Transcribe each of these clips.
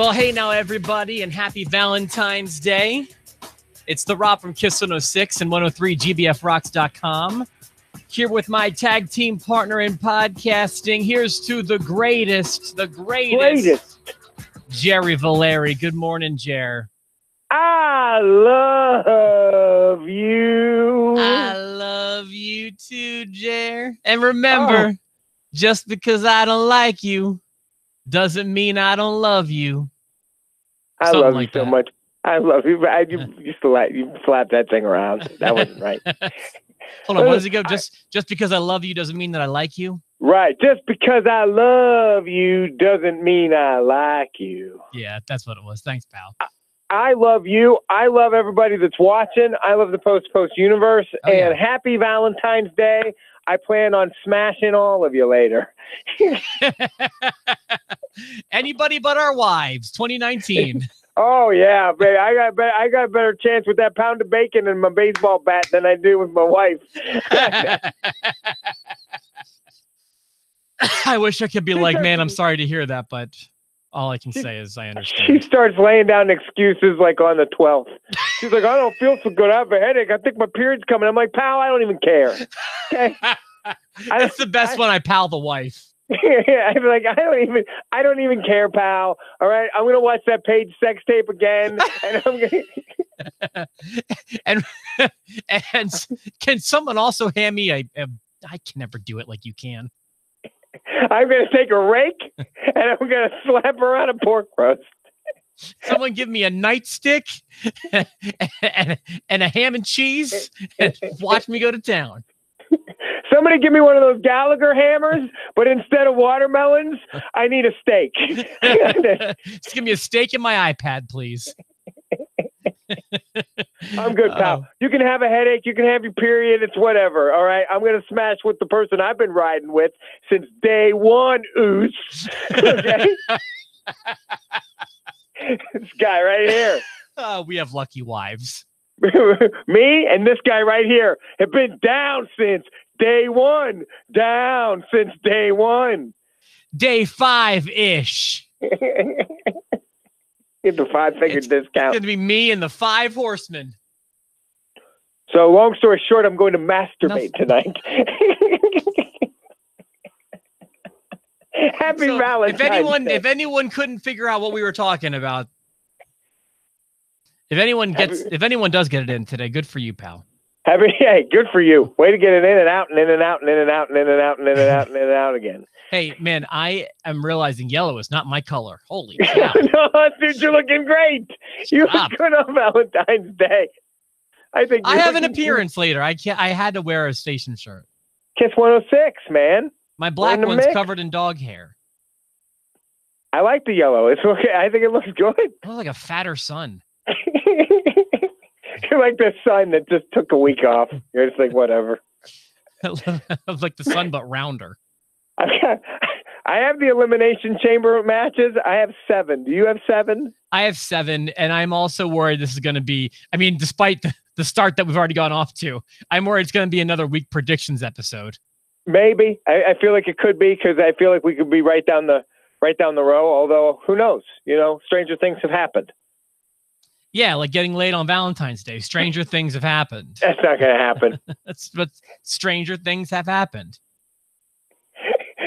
Well, hey now, everybody, and happy Valentine's Day. It's the Rob from Kiss 106 and 103gbfrocks.com. Here with my tag team partner in podcasting. Here's to the greatest. Jerry Valeri. Good morning, Jer. I love you. I love you too, Jer. And remember, just because I don't like you doesn't mean I don't love you. I love you so much. I love you. You slap that thing around. That wasn't right. Hold on, what does it go? Just because I love you doesn't mean that I like you? Right. Just because I love you doesn't mean I like you. Yeah, that's what it was. Thanks, pal. I love you. I love everybody that's watching. I love the Post universe. And happy Valentine's Day. I plan on smashing all of you later. Anybody but our wives, 2019. Oh, yeah, baby. I got a better chance with that pound of bacon and my baseball bat than I do with my wife. I wish I could be like, man, I'm sorry to hear that, but all I can say is I understand. She starts laying down excuses like on the 12th. She's like, I don't feel so good. I have a headache. I think my period's coming. I'm like, pal, I don't even care. Okay? That's the best one. I pal the wife. Yeah, I'm like, I don't even care, pal. All right, I'm gonna watch that Paige sex tape again, and I'm gonna. and can someone also hand me I can never do it like you can. I'm gonna take a rake and I'm gonna slap her on a pork roast. Someone give me a nightstick and a ham and cheese and watch me go to town. Somebody give me one of those Gallagher hammers, but instead of watermelons, I need a steak. Just give me a steak and my iPad, please. I'm good, pal. You can have a headache. You can have your period. It's whatever. All right. I'm going to smash with the person I've been riding with since day one. Oos. Okay. This guy right here. We have lucky wives. Me and this guy right here have been down since day one. Down since day one. Day 5-ish. Get the 5-figure discount. It's going to be me and the 5 horsemen. So long story short, I'm going to masturbate tonight. Happy Valentine's Day. If anyone couldn't figure out what we were talking about, if anyone does get it in today, good for you, pal. Hey, good for you. Way to get it in and out and in and out and in and out and in and out and in and out and in and out again. Hey, man, I am realizing yellow is not my color. Holy cow. No, dude, you're looking great. You look good on Valentine's Day. I have an appearance later. I had to wear a station shirt. Kiss 106, man. My black one's covered in dog hair. I like the yellow. It's okay. I think it looks good. I look like a fatter sun. You're like the sun that just took a week off. You're just like, whatever. I was like the sun, but rounder. I have the Elimination Chamber matches. I have 7. Do you have 7? I have 7, and I'm also worried this is going to be, I mean, despite the start that we've already gone off to, I'm worried it's going to be another week predictions episode. Maybe. I feel like it could be because I feel like we could be right down the row, although who knows? You know, stranger things have happened. Yeah, like getting laid on Valentine's Day. Stranger things have happened. That's not going to happen. But stranger things have happened.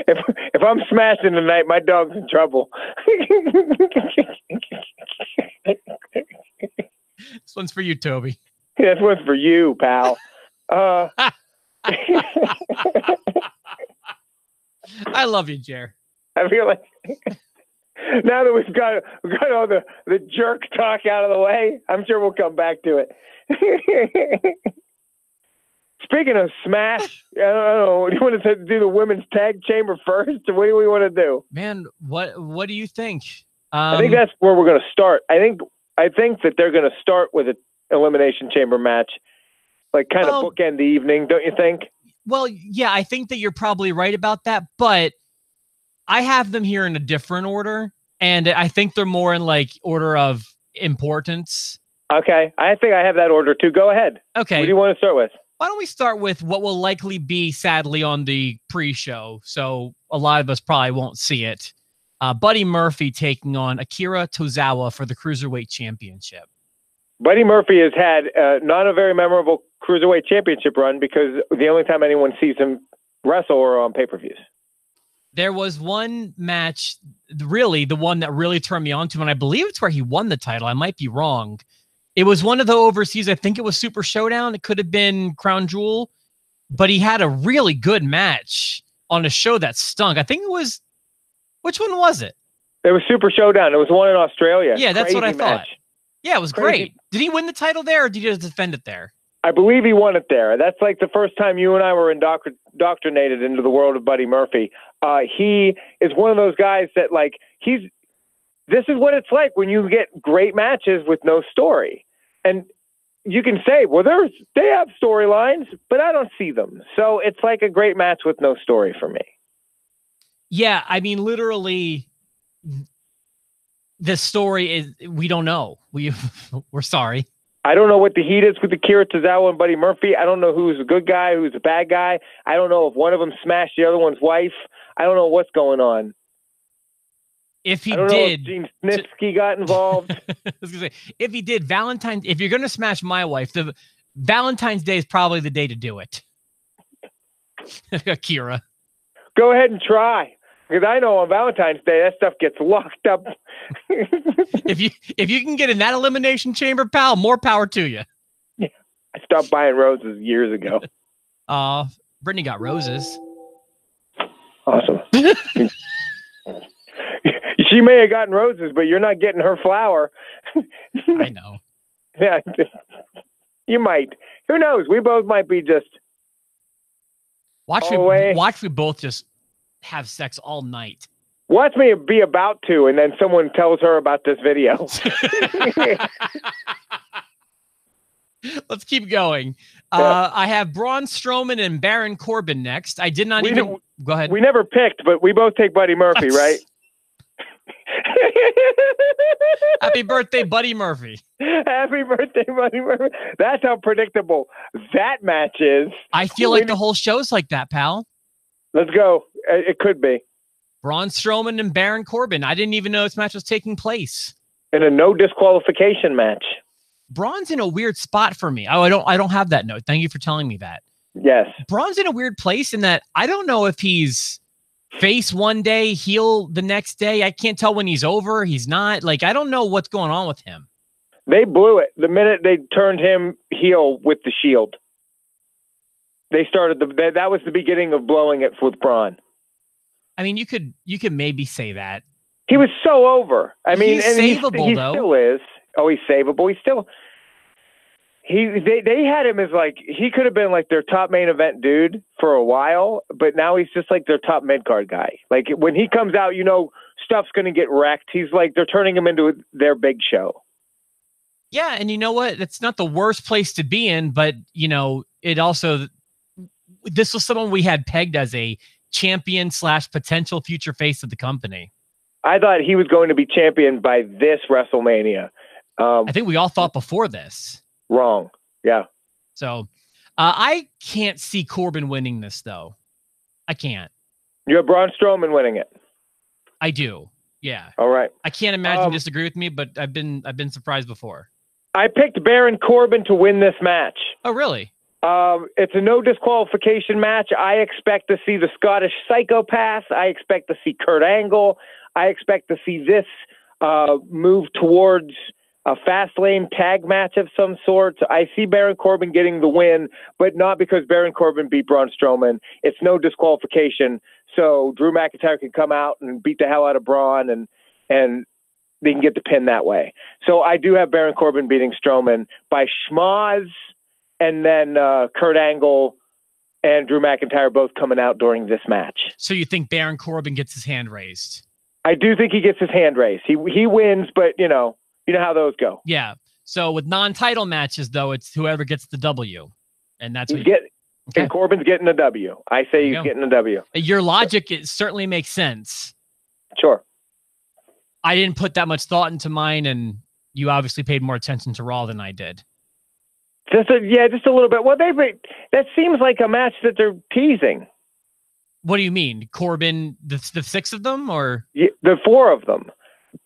If I'm smashing tonight, my dog's in trouble. This one's for you, Toby. This one's for you, pal. I love you, Jer. I feel like now that we've got all the jerk talk out of the way, I'm sure we'll come back to it. Speaking of smash, I don't know. Do you want to do the women's tag chamber first, or what do we want to do? Man, what do you think? I think that's where we're going to start. I think that they're going to start with an elimination chamber match, like kind of bookend the evening, don't you think? Well, yeah, I think that you're probably right about that, but I have them here in a different order, and I think they're more in like order of importance. Okay, I think I have that order too. Go ahead. Okay. What do you want to start with? Why don't we start with what will likely be, sadly, on the pre-show, so a lot of us probably won't see it. Buddy Murphy taking on Akira Tozawa for the Cruiserweight Championship. Buddy Murphy has had not a very memorable Cruiserweight Championship run because the only time anyone sees him wrestle are on pay-per-views. There was one match, really the one that really turned me on to him, and I believe it's where he won the title. I might be wrong. It was one of the overseas. I think it was Super Showdown. It could have been Crown Jewel, but he had a really good match on a show that stunk. I think it was, which one was it? It was Super Showdown. It was one in Australia. Yeah, that's what I thought. Match. Yeah, it was great. Did he win the title there, or did he just defend it there? I believe he won it there. That's like the first time you and I were indoctrinated into the world of Buddy Murphy. He is one of those guys that, like, this is what it's like when you get great matches with no story. And you can say, well, they have storylines, but I don't see them. So it's like a great match with no story for me. Yeah, I mean, literally, the story is, we don't know. We're sorry. I don't know what the heat is with Akira Tozawa and Buddy Murphy. I don't know who's a good guy, who's a bad guy. I don't know if one of them smashed the other one's wife. I don't know what's going on. If he I don't did, know if Gene Snitsky got involved. I was gonna say, if he did, if you're gonna smash my wife, the Valentine's Day is probably the day to do it. Akira, go ahead and try, because I know on Valentine's Day that stuff gets locked up. if you can get in that elimination chamber, pal, more power to you. Yeah, I stopped buying roses years ago. Brittany got roses. Awesome. She may have gotten roses, but you're not getting her flower. I know. Yeah, you might. Who knows? We both might be just. Watch we both just have sex all night. Watch me be about to, and then someone tells her about this video. Let's keep going. I have Braun Strowman and Baron Corbin next. I did not go ahead. We never picked, but we both take Buddy Murphy, right? Happy birthday, Buddy Murphy. Happy birthday, Buddy Murphy. That's how predictable that match is. I feel like the whole show's like that, pal. Let's go. It could be. Braun Strowman and Baron Corbin. I didn't even know this match was taking place. In a no disqualification match. Braun's in a weird spot for me. Oh, I don't have that note. Thank you for telling me that. Yes. Braun's in a weird place in that I don't know if he's face one day, heel the next day. I can't tell when he's over. He's not. Like, I don't know what's going on with him. They blew it the minute they turned him heel with the Shield. They started that was the beginning of blowing it with Braun. I mean, you could maybe say that. He was so over. I mean, he's and savable, he though. Still is. Oh, he's savable. He's still. They had him as like he could have been like their top main event dude for a while, but now he's just like their top mid card guy. Like when he comes out, stuff's going to get wrecked. He's like they're turning him into their big show. Yeah, and you know what? It's not the worst place to be in, but it also this was someone we had pegged as a champion / potential future face of the company. I thought he was going to be champion by this WrestleMania. I think we all thought before this. Wrong. Yeah. So I can't see Corbin winning this, though. I can't. You have Braun Strowman winning it. I do. Yeah. All right. I can't imagine you disagree with me, but I've been surprised before. I picked Baron Corbin to win this match. Oh, really? It's a no disqualification match. I expect to see the Scottish Psychopath. I expect to see Kurt Angle. I expect to see this move towards a fast lane tag match of some sort. I see Baron Corbin getting the win, but not because Baron Corbin beat Braun Strowman. It's no disqualification. So Drew McIntyre can come out and beat the hell out of Braun and they can get the pin that way. So I do have Baron Corbin beating Strowman by schmoz, and then Kurt Angle and Drew McIntyre both coming out during this match. So you think Baron Corbin gets his hand raised? I do think he gets his hand raised. He wins, but you know how those go. Yeah. So with non-title matches, though, it's whoever gets the W, and that's what and Corbin's getting a W. I say he's getting a W. Your logic it certainly makes sense. Sure. I didn't put that much thought into mine, and you obviously paid more attention to Raw than I did. Just a little bit. Well, that seems like a match that they're teasing. What do you mean? Corbin, the 6 of them, or? Yeah, the 4 of them.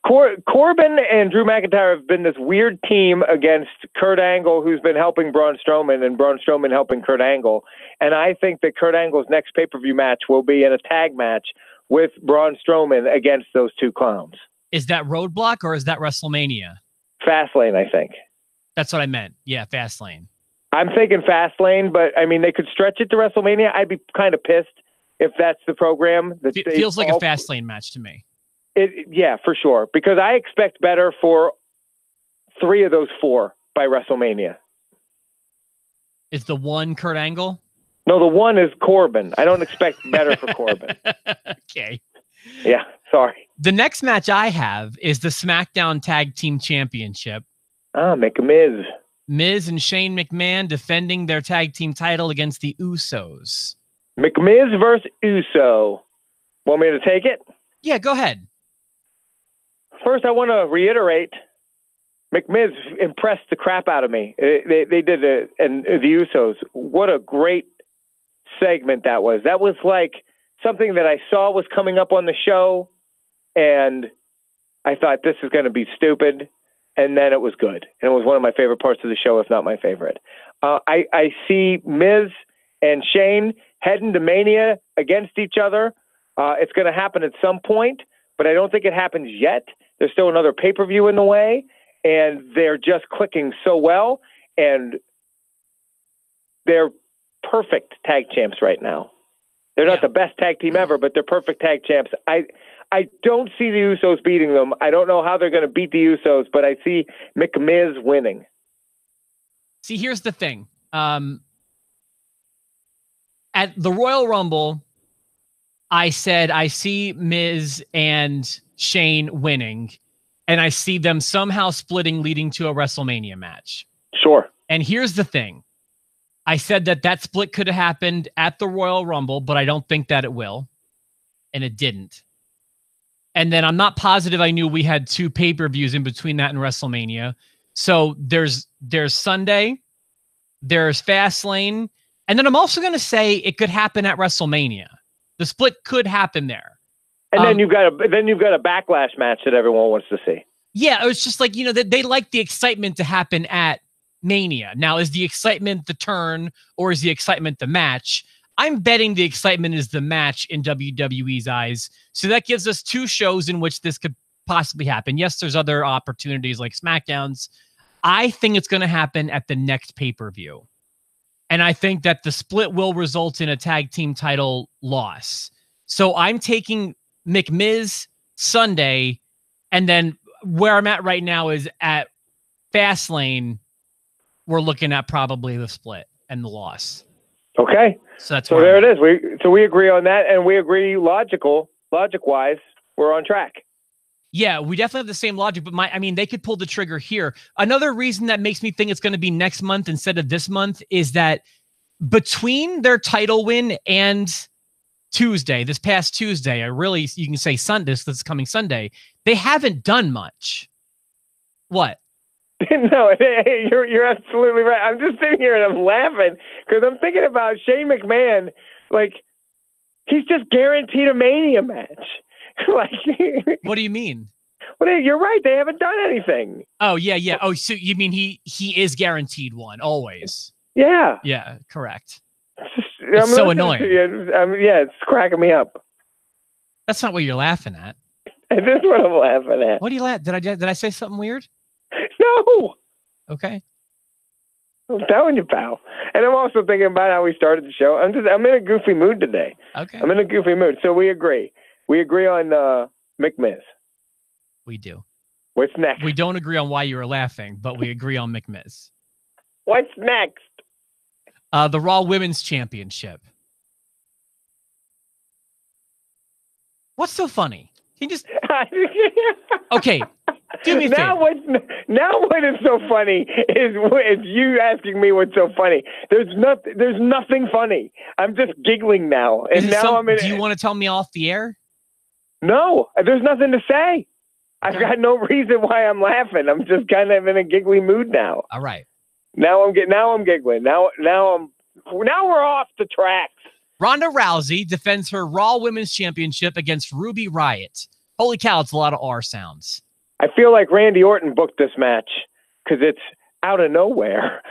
Corbin and Drew McIntyre have been this weird team against Kurt Angle, who's been helping Braun Strowman, and Braun Strowman helping Kurt Angle. And I think that Kurt Angle's next pay-per-view match will be in a tag match with Braun Strowman against those 2 clowns. Is that Roadblock or is that WrestleMania? Fastlane, I think. That's what I meant. Yeah, Fastlane. I'm thinking Fastlane, but I mean, they could stretch it to WrestleMania. I'd be kind of pissed if that's the program. It feels like a Fastlane match to me. Yeah, for sure. Because I expect better for 3 of those 4 by WrestleMania. Is the 1 Kurt Angle? No, the 1 is Corbin. I don't expect better for Corbin. Okay. Yeah, sorry. The next match I have is the SmackDown Tag Team Championship. McMiz. Miz and Shane McMahon defending their tag team title against the Usos. McMiz versus Uso. Want me to take it? Yeah, go ahead. First, I want to reiterate, McMiz impressed the crap out of me. They did it, and the Usos. What a great segment that was. That was like something that I saw was coming up on the show, and I thought, this is going to be stupid, and then it was good. And it was one of my favorite parts of the show, if not my favorite. I see Miz and Shane heading to Mania against each other. It's going to happen at some point, but I don't think it happens yet. There's still another pay-per-view in the way, and they're just clicking so well, and they're perfect tag champs right now. They're not the best tag team ever, but they're perfect tag champs. I don't see the Usos beating them. I don't know how they're going to beat the Usos, but I see McMiz winning. See, here's the thing. At the Royal Rumble, I said I see Miz and Shane winning, and I see them somehow splitting, leading to a WrestleMania match. Sure. And here's the thing. I said that split could have happened at the Royal Rumble, but I don't think that it will. And it didn't. And then I'm not positive I knew we had 2 pay-per-views in between that and WrestleMania. So there's Sunday, there's Fastlane, and then I'm also going to say it could happen at WrestleMania. The split could happen there. And then you've got a backlash match that everyone wants to see. Yeah, it was just like, they like the excitement to happen at Mania. Now, is the excitement the turn or is the excitement the match? I'm betting the excitement is the match in WWE's eyes. So that gives us 2 shows in which this could possibly happen. Yes, there's other opportunities like SmackDowns. I think it's going to happen at the next pay-per-view. And I think that the split will result in a tag team title loss. So I'm taking McMiz Sunday, and then where I'm at right now is at Fastlane. We're looking at probably the split and the loss. Okay. So there it is. We agree on that, and we agree logic-wise, we're on track. Yeah, we definitely have the same logic, but they could pull the trigger here. Another reason that makes me think it's going to be next month instead of this month is that between their title win and Tuesday, this past Tuesday, you can say Sunday, this coming Sunday, they haven't done much. What? No, you're absolutely right. I'm just sitting here and I'm laughing because I'm thinking about Shane McMahon. Like, he's just guaranteed a Mania match. Like, what do you mean? Well, you're right. They haven't done anything. Oh, yeah. Oh, so you mean he is guaranteed one always? Yeah. Yeah, correct. It's so annoying. Yeah, it's cracking me up. That's not what you're laughing at. This is what I'm laughing at. What do you laugh? Did I say something weird? No. Okay. I'm telling you, pal. And I'm also thinking about how we started the show. I'm in a goofy mood today. Okay. I'm in a goofy mood. So we agree. We agree on McMiz. We do. What's next? We don't agree on why you were laughing, but we agree on McMiz. What's next? The Raw Women's Championship. What's so funny? Can you just... Okay. Do me a favor. Now what is so funny is you asking me what's so funny. There's nothing funny. I'm just giggling now. And now do you want to tell me off the air? No, there's nothing to say. I've got no reason why I'm laughing. I'm just kind of in a giggly mood now. All right. Now I'm giggling. Now we're off the tracks. Ronda Rousey defends her Raw Women's Championship against Ruby Riott. Holy cow, it's a lot of R sounds. I feel like Randy Orton booked this match because it's out of nowhere.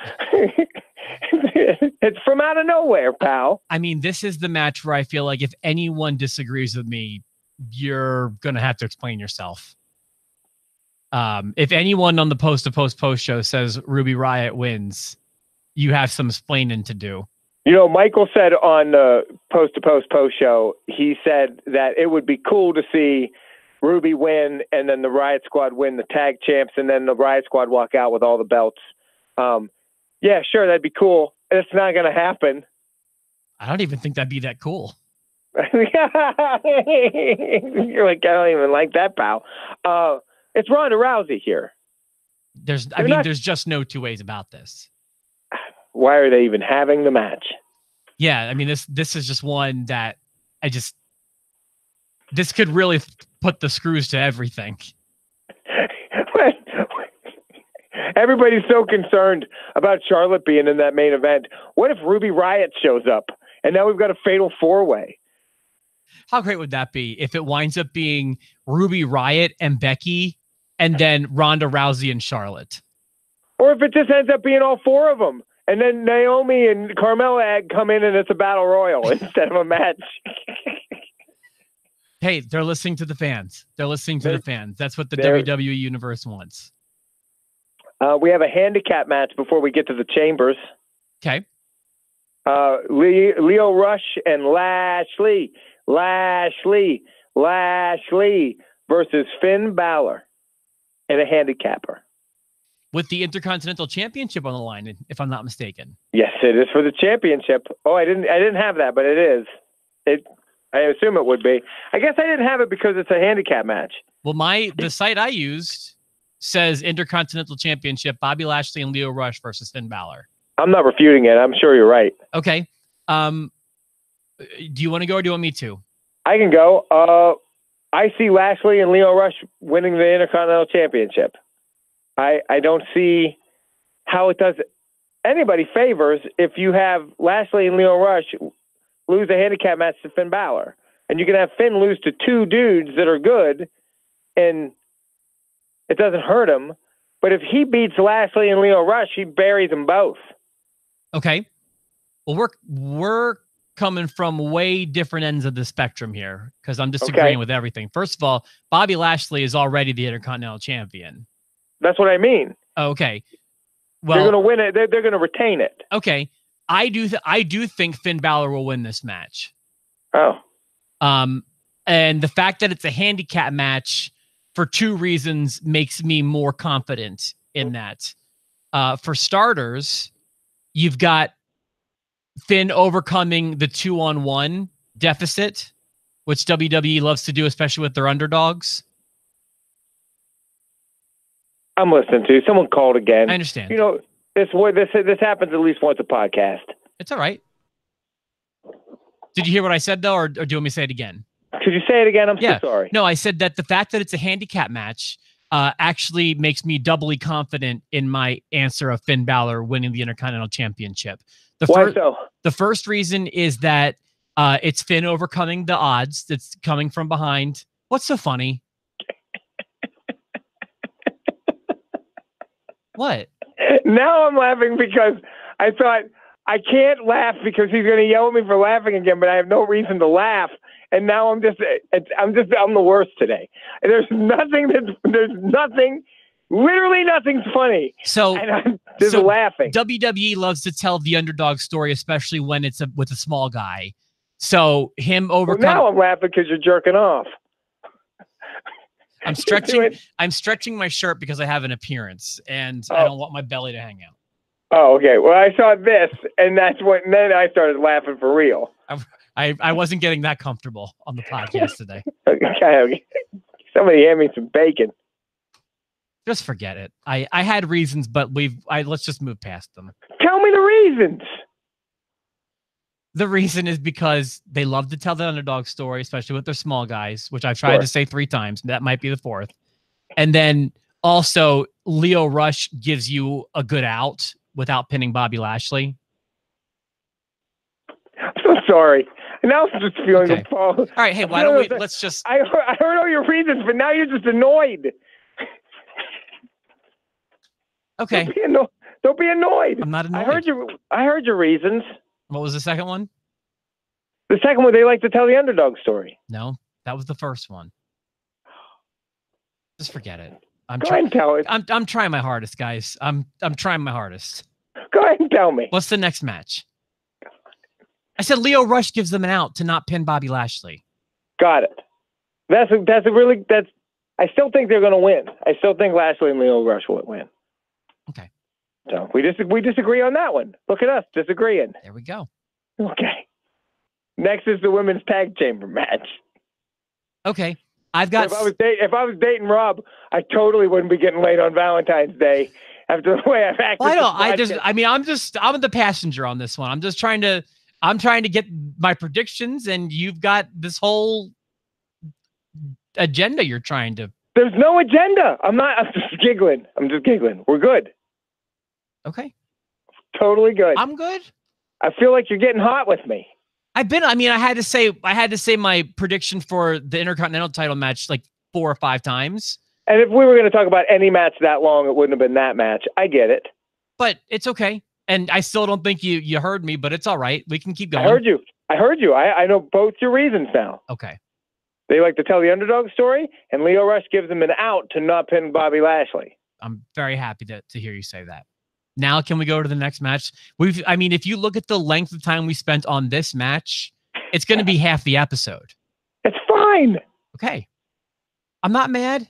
It's from out of nowhere, pal. I mean, this is the match where I feel like if anyone disagrees with me, you're going to have to explain yourself. If anyone on the post show says Ruby Riott wins, you have some explaining to do. You know, Michael said on the post show, he said that it would be cool to see Ruby win and then the Riott Squad win the tag champs and then the Riott Squad walk out with all the belts. Yeah, sure, that'd be cool. It's not going to happen. I don't even think that'd be that cool. You're like, I don't even like that, pal. It's Ronda Rousey here. There's just no two ways about this. Why are they even having the match? Yeah, I mean, this is just one that this could really put the screws to everything. Everybody's so concerned about Charlotte being in that main event. What if Ruby Riott shows up and now we've got a fatal four-way? How great would that be if it winds up being Ruby Riott and Becky and then Ronda Rousey and Charlotte? Or if it just ends up being all four of them and then Naomi and Carmella come in and it's a battle royal instead of a match. Hey, they're listening to the fans. They're listening to the fans. That's what the WWE Universe wants. We have a handicap match before we get to the chambers. Okay. Leo Rush and Lashley versus Finn Balor in a handicapper. With the Intercontinental Championship on the line, if I'm not mistaken. Yes, it is for the championship. Oh, I didn't have that, but it is. I assume it would be. I guess I didn't have it because it's a handicap match. Well, the site I used says Intercontinental Championship, Bobby Lashley and Leo Rush versus Finn Balor. I'm not refuting it. I'm sure you're right. Okay. Do you want to go or do you want me to? I can go. I see Lashley and Leo Rush winning the Intercontinental Championship. I don't see how it does anybody favors if you have Lashley and Leo Rush lose a handicap match to Finn Balor. And you can have Finn lose to two dudes that are good and it doesn't hurt him. But if he beats Lashley and Leo Rush, he buries them both. Okay. Well, we're coming from way different ends of the spectrum here because I'm disagreeing with everything. First of all, Bobby Lashley is already the Intercontinental Champion. That's what I mean. Okay. Well, they're going to win it. They're going to retain it. Okay. I do think Finn Balor will win this match. Oh. And the fact that it's a handicap match for two reasons makes me more confident in that. For starters, you've got Finn overcoming the 2-on-1 deficit, which WWE loves to do, especially with their underdogs. I'm listening to you. Someone called again. I understand. You know, this happens at least once a podcast. It's all right. Did you hear what I said, though, or do you want me to say it again? Could you say it again? I'm so sorry. No, I said that the fact that it's a handicap match actually makes me doubly confident in my answer of Finn Balor winning the Intercontinental Championship. Why so? The first reason is that it's Finn overcoming the odds that's coming from behind. What's so funny? What? Now I'm laughing because I thought I can't laugh because he's going to yell at me for laughing again, but I have no reason to laugh. And now I'm the worst today. There's nothing, literally nothing's funny. So and I'm just laughing. WWE loves to tell the underdog story, especially when it's with a small guy. So him overcoming. Well, now I'm laughing because you're jerking off. I'm stretching my shirt because I have an appearance and I don't want my belly to hang out. Oh, okay. Well, I saw this and then I started laughing for real. I wasn't getting that comfortable on the podcast today. Okay. Somebody hand me some bacon. Just forget it. I had reasons, but let's just move past them. Tell me the reasons. The reason is because they love to tell the underdog story, especially with their small guys, which I've tried to say 3 times. That might be the 4th. And then also Leo Rush gives you a good out without pinning Bobby Lashley. I'm so sorry. Now I'm just feeling appalled. All right, hey, why don't we, let's just... I heard all your reasons, but now you're just annoyed. Okay. Don't be annoyed. I'm not annoyed. I heard your reasons. What was the second one? The second one, they like to tell the underdog story. No, that was the first one. Just forget it. Go ahead and tell it. I'm trying my hardest, guys. I'm trying my hardest. Go ahead and tell me. What's the next match? I said Lio Rush gives them an out to not pin Bobby Lashley. Got it. That's I still think they're going to win. I still think Lashley and Lio Rush will win. Okay. So we disagree on that one. Look at us disagreeing. There we go. Okay. Next is the women's tag chamber match. Okay. I've got. If I was dating Rob, I totally wouldn't be getting laid on Valentine's Day after the way I've acted. Well, I'm the passenger on this one. I'm trying to get my predictions, and you've got this whole agenda you're trying to. There's no agenda. I'm just giggling. We're good. Okay. Totally good. I'm good. I feel like you're getting hot with me. I had to say my prediction for the Intercontinental title match like 4 or 5 times. And if we were going to talk about any match that long, it wouldn't have been that match. I get it. But it's okay. And I still don't think you heard me, but it's all right. We can keep going. I heard you. I know both your reasons now. Okay. They like to tell the underdog story, and Lio Rush gives them an out to not pin Bobby Lashley. I'm very happy to hear you say that. Now, can we go to the next match? If you look at the length of time we spent on this match, it's going to be half the episode. It's fine. Okay. I'm not mad.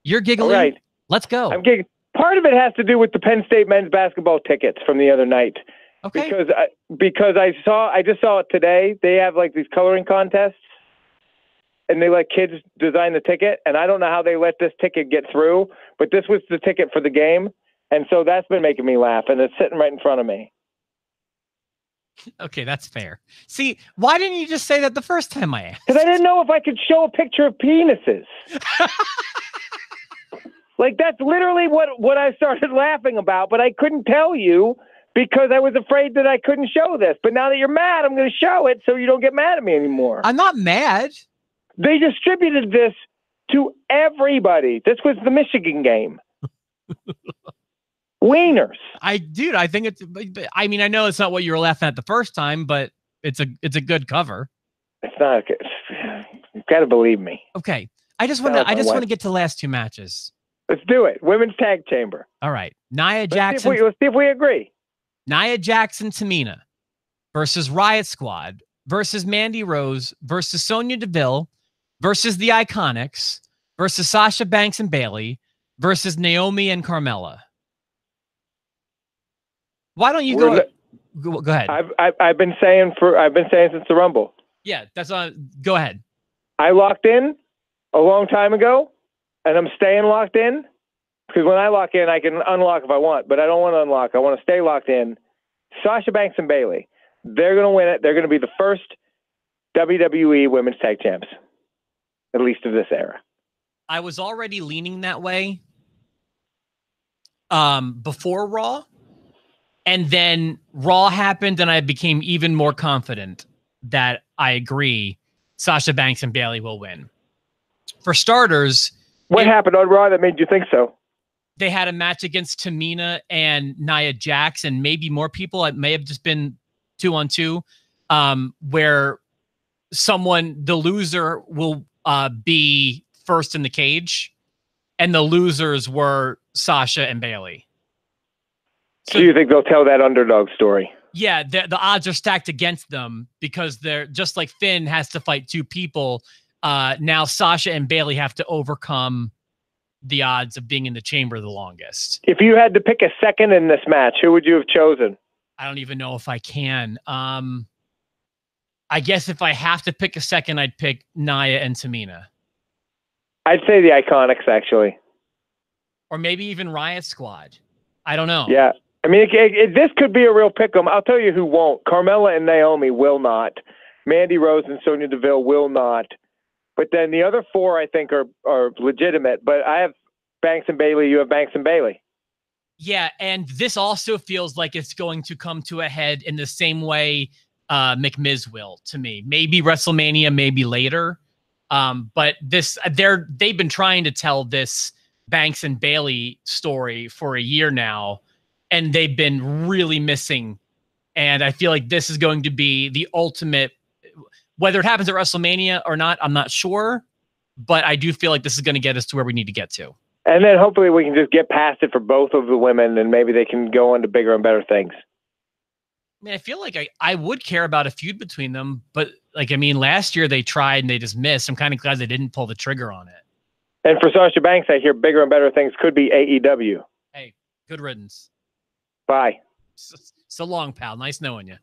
You're giggling. All right. Let's go. I'm giggling. Part of it has to do with the Penn State men's basketball tickets from the other night. Okay. Because I just saw it today. They have like these coloring contests, and they let kids design the ticket. And I don't know how they let this ticket get through, but this was the ticket for the game. And so that's been making me laugh, and it's sitting right in front of me. Okay, that's fair. See, why didn't you just say that the first time I asked? Because I didn't know if I could show a picture of penises. Like, that's literally what I started laughing about, but I couldn't tell you because I was afraid that I couldn't show this. But now that you're mad, I'm going to show it so you don't get mad at me anymore. I'm not mad. They distributed this to everybody. This was the Michigan game. Wieners. I think it's. I know it's not what you were laughing at the first time, but it's a good cover. It's not. You've got to believe me. Okay, I just want to get to the last 2 matches. Let's do it. Women's tag chamber. All right, Nia Jackson. Let's see if we agree. Nia Jackson, Tamina versus Riot Squad versus Mandy Rose versus Sonya Deville versus the Iconics versus Sasha Banks and Bayley versus Naomi and Carmella. Why don't you go ahead? I've been saying since the Rumble. Yeah, that's on. Go ahead. I locked in a long time ago, and I'm staying locked in because when I lock in, I can unlock if I want, but I don't want to unlock. I want to stay locked in. Sasha Banks and Bayley, they're going to win it. They're going to be the first WWE Women's Tag Champs, at least of this era. I was already leaning that way before Raw. And then Raw happened, and I became even more confident that I agree Sasha Banks and Bayley will win. For starters... What happened on Raw that made you think so? They had a match against Tamina and Nia Jax, and maybe more people. It may have just been 2-on-2, where the loser will be first in the cage, and the losers were Sasha and Bayley. So you think they'll tell that underdog story? Yeah, the odds are stacked against them because they're just like Finn has to fight 2 people. Now Sasha and Bayley have to overcome the odds of being in the chamber the longest. If you had to pick a second in this match, who would you have chosen? I don't even know if I can. I guess if I have to pick a second, I'd pick Nia and Tamina. I'd say the Iconics, actually. Or maybe even Riot Squad. I don't know. Yeah. This could be a real pick-em. I'll tell you who won't. Carmella and Naomi will not. Mandy Rose and Sonya Deville will not. But then the other 4, I think, are legitimate. But I have Banks and Bayley. You have Banks and Bayley. Yeah, and this also feels like it's going to come to a head in the same way McMiz will, to me. Maybe WrestleMania, maybe later. But they've been trying to tell this Banks and Bailey story for a year now, and they've been really missing. And I feel like this is going to be the ultimate, whether it happens at WrestleMania or not, I'm not sure, but I do feel like this is going to get us to where we need to get to. And then hopefully we can just get past it for both of the women, and maybe they can go on to bigger and better things. I mean, I feel like I would care about a feud between them, but last year they tried and they just missed. I'm kind of glad they didn't pull the trigger on it. And for Sasha Banks, I hear bigger and better things could be AEW. Hey, good riddance. Bye. So long, pal. Nice knowing you.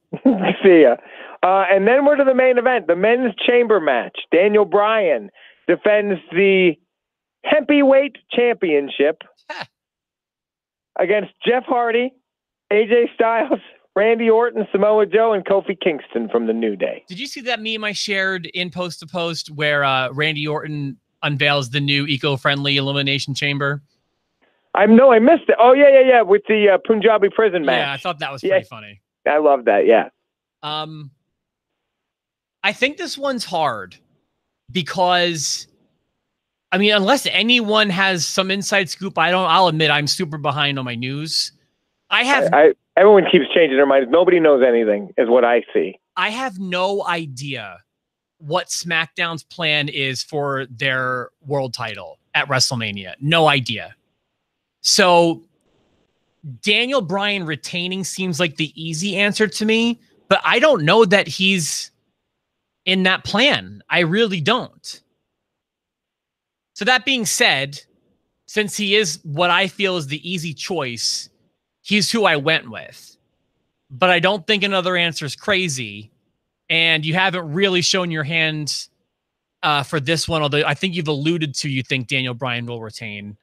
See ya. And then we're to the main event, the men's chamber match. Daniel Bryan defends the Heavyweight Championship against Jeff Hardy, AJ Styles, Randy Orton, Samoa Joe, and Kofi Kingston from the New Day. Did you see that meme I shared in Post to Post where Randy Orton unveils the new eco-friendly Elimination Chamber? I missed it. Oh, yeah, with the Punjabi prison match. Yeah, I thought that was pretty funny. I love that, yeah. I think this one's hard because, unless anyone has some inside scoop, I'll admit I'm super behind on my news. Everyone keeps changing their minds. Nobody knows anything, is what I see. I have no idea what SmackDown's plan is for their world title at WrestleMania. No idea. So Daniel Bryan retaining seems like the easy answer to me, but I don't know that he's in that plan. I really don't. So that being said, since he is what I feel is the easy choice, he's who I went with. But I don't think another answer is crazy. And you haven't really shown your hand for this one, although I think you've alluded to you think Daniel Bryan will retain.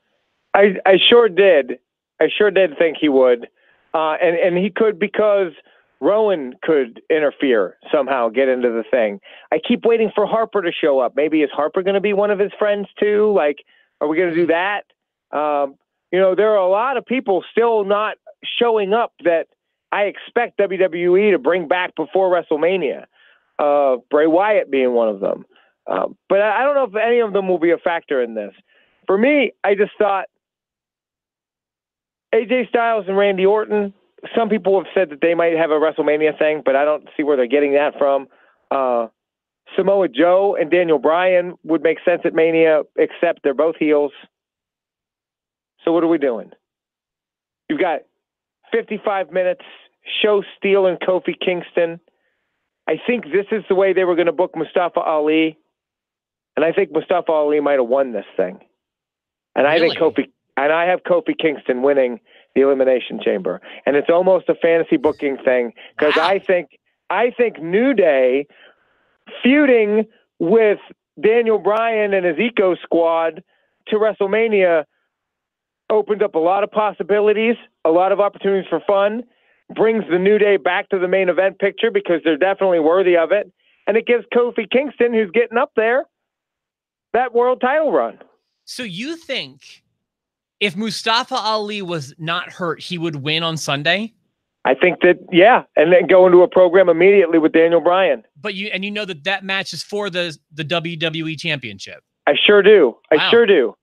I sure did. I sure did think he would. And he could, because Rowan could interfere somehow, get into the thing. I keep waiting for Harper to show up. Maybe is Harper going to be one of his friends too? Like, are we going to do that? There are a lot of people still not showing up that I expect WWE to bring back before WrestleMania. Bray Wyatt being one of them. But I don't know if any of them will be a factor in this. For me, I just thought AJ Styles and Randy Orton, some people have said that they might have a WrestleMania thing, but I don't see where they're getting that from. Samoa Joe and Daniel Bryan would make sense at Mania, except they're both heels. So what are we doing? You've got 55 minutes, show Steele and Kofi Kingston. I think this is the way they were going to book Mustafa Ali. And I think Mustafa Ali might have won this thing. And Really? I have Kofi Kingston winning the Elimination Chamber. And it's almost a fantasy booking thing, because Wow. I think New Day feuding with Daniel Bryan and his Eco Squad to WrestleMania opened up a lot of possibilities, a lot of opportunities for fun, brings the New Day back to the main event picture because they're definitely worthy of it, and it gives Kofi Kingston, who's getting up there, that world title run. So you think if Mustafa Ali was not hurt, he would win on Sunday? I think that, yeah, and then go into a program immediately with Daniel Bryan. But you know that match is for the WWE Championship. I sure do. Wow. I sure do.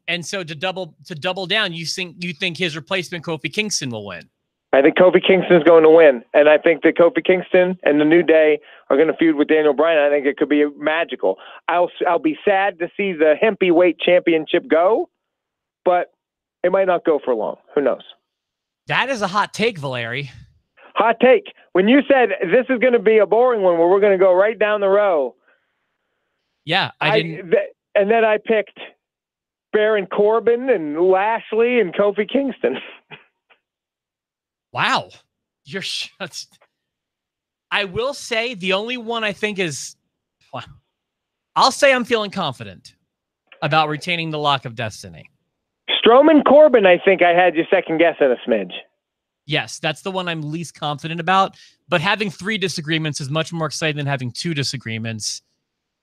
And so to double down, you think his replacement Kofi Kingston will win? I think Kofi Kingston's going to win, and I think that Kofi Kingston and the New Day are going to feud with Daniel Bryan. I think it could be magical. I'll be sad to see the Heavyweight Championship go, but it might not go for long. Who knows? That is a hot take, Valeri. Hot take. When you said this is going to be a boring one where we're going to go right down the row. Yeah, I didn't. And then I picked Baron Corbin and Lashley and Kofi Kingston. Wow. I will say the only one I think is, well, I'll say I'm feeling confident about retaining the Lock of Destiny. Strowman Corbin, I think I had you second guessing a smidge. Yes, that's the one I'm least confident about. But having 3 disagreements is much more exciting than having 2 disagreements.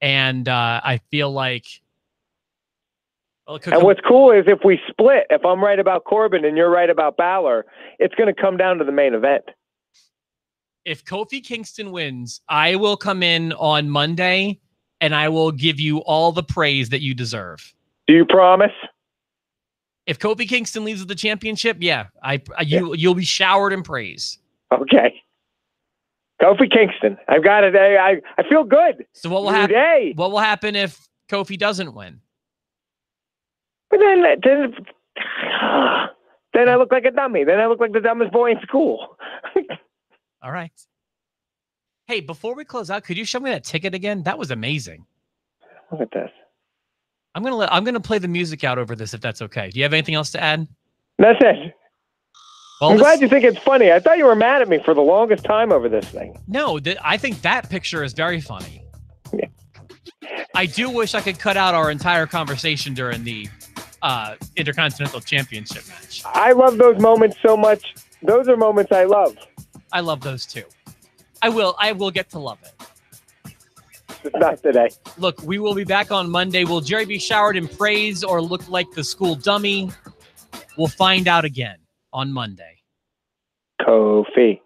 And I feel like... And what's cool is if we split, if I'm right about Corbin and you're right about Balor, it's going to come down to the main event. If Kofi Kingston wins, I will come in on Monday and I will give you all the praise that you deserve. Do you promise? If Kofi Kingston leaves with the championship, yeah, you'll be showered in praise. Okay. Kofi Kingston. I've got it. I feel good. So what will happen? What will happen if Kofi doesn't win? But then I look like a dummy. Then I look like the dumbest boy in school. All right. Hey, before we close out, could you show me that ticket again? That was amazing. Look at this. I'm gonna play the music out over this if that's okay. Do you have anything else to add? That's it. Well, I'm glad you think it's funny. I thought you were mad at me for the longest time over this thing. No, I think that picture is very funny. Yeah. I do wish I could cut out our entire conversation during the Intercontinental Championship match. I love those moments so much. Those are moments I love. I love those too. I will get to love it. Just not today. Look, we will be back on Monday. Will Jerry be showered in praise or look like the school dummy? We'll find out again on Monday. Kofi.